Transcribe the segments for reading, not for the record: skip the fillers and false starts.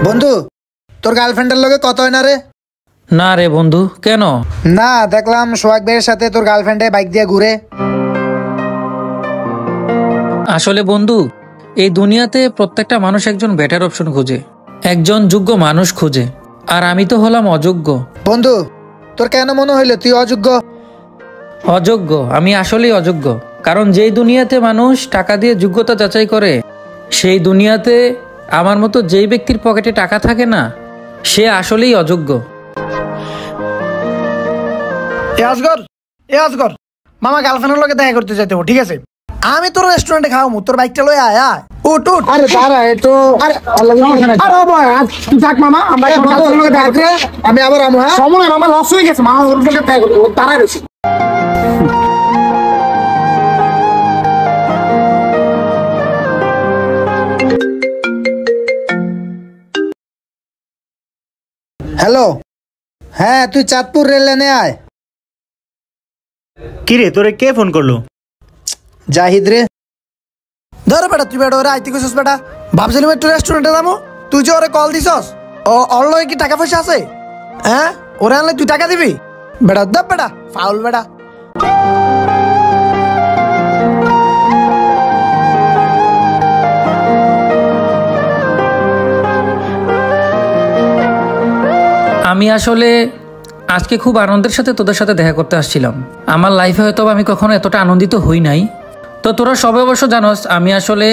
বন্ধু, তোর গার্লফ্রেন্ডের লগে কত হয় না রে? না রে বন্ধু, কেন? না, দেখলাম সোহাগ ভাইয়ের সাথে তোর গার্লফ্রেন্ডে বাইক দিয়ে ঘুরে। আসলে বন্ধু, এই দুনিয়াতে প্রত্যেকটা মানুষ একজন বেটার অপশন খুঁজে, একজন যোগ্য মানুষ খুঁজে, আর আমি তো হলাম অযোগ্য। বন্ধু, তোর কেন মনে হইলো তুই অযোগ্য? অযোগ্য, আমি আসলেই অযোগ্য। কারণ যেই দুনিয়াতে মানুষ টাকা দিয়ে যোগ্যতা যাচাই করে, সেই দুনিয়াতে আমার মতো যেই ব্যক্তির পকেটে টাকা থাকে না, সে আসলেই অযোগ্য। এ আসগর, মামা গার্লফ্রেন্ডের লগে দেখা করতে যাইতে ঠিক আছে? আমি তোর রেস্টুরেন্টে খাওয়ামু, তোর বাইকটা লই আয় আয়। উঠ উঠ। আরে দাঁড়া, এতো আরে তুই থাক মামা, আমরা গার্লফ্রেন্ডের লগে দেখা করতে আমি আবার আমু। হ্যাঁ, সময় মামা লস হয়ে গেছে, মামা ওর লগে দেখা করতে তারাই রয়েছে। হ্যালো। হ্যাঁ, তুই চাঁদপুর রেল লাইনে আয়। কিরে, তোরে কে ফোন করলো? জাহিদ রে। ধর বেটা, তুই বেটা ওরে আইতে কইছস বেটা? ভাবছিলাম একটু রেস্টুরেন্টে যাবো, তুই যে ওরে কল দিছস। ওর লগে কি টাকা পয়সা আছে? হ্যাঁ, ওরে আনলে তুই টাকা দিবি? বেটা দব বেটা, ফাউল বেটা। আমি আসলে আজকে খুব আনন্দের সাথে তোদের সাথে দেখা করতে আসছিলাম। আমার লাইফে হয়তো আমি কখনো এতটা আনন্দিত হই নাই। তো তোরা সবাই অবশ্য জানোস, আমি আসলে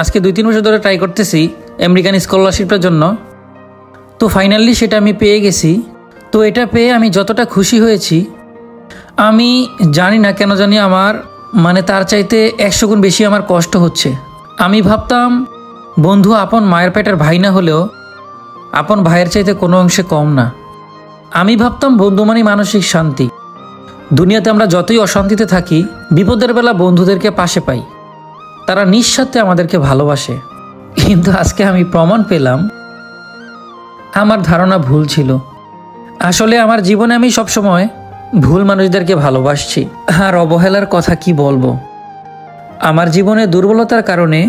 আজকে 2-3 বছর ধরে ট্রাই করতেছি আমেরিকান স্কলারশিপের জন্য। তো ফাইনালি সেটা আমি পেয়ে গেছি। তো এটা পেয়ে আমি যতটা খুশি হয়েছি, আমি জানি না কেন জানি আমার তার চাইতে 100 গুণ বেশি আমার কষ্ট হচ্ছে। আমি ভাবতাম বন্ধু আপন মায়ের পেটের ভাই না হলেও আপন ভাইয়ের চাইতে কোনো অংশে কম না। আমি ভাবতাম বন্ধু মানে মানসিক শান্তি। দুনিয়াতে আমরা যতই অশান্তিতে থাকি, বিপদের বেলা বন্ধুদেরকে পাশে পাই, তারা নিঃস্বার্থে আমাদেরকে ভালোবাসে। কিন্তু আজকে আমি প্রমাণ পেলাম আমার ধারণা ভুল ছিল। আসলে আমার জীবনে আমি সবসময় ভুল মানুষদেরকে ভালোবাসছি। আর অবহেলার কথা কি বলবো, আমার জীবনে দুর্বলতার কারণে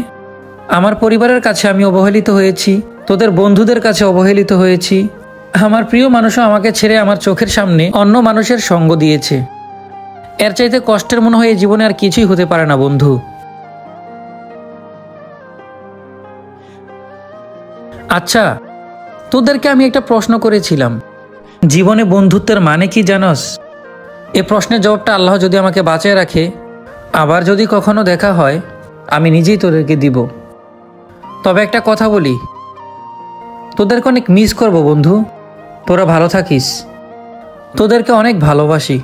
আমার পরিবারের কাছে আমি অবহেলিত হয়েছি, তোদের বন্ধুদের কাছে অবহেলিত হয়েছি। আমার প্রিয় মানুষও আমাকে ছেড়ে আমার চোখের সামনে অন্য মানুষের সঙ্গ দিয়েছে। এর চাইতে কষ্টের মনে হয় এই জীবনে আর কিছুই হতে পারে না বন্ধু। আচ্ছা, তোদেরকে আমি একটা প্রশ্ন করেছিলাম, জীবনে বন্ধুত্বের মানে কি জানোস? এ প্রশ্নের জবাবটা আল্লাহ যদি আমাকে বাঁচিয়ে রাখে, আবার যদি কখনো দেখা হয়, আমি নিজেই তোদেরকে দিব। তবে একটা কথা বলি, তোদেরকে অনেক মিস করব বন্ধু। তোরা ভালো থাকিস, তোদেরকে অনেক ভালোবাসি।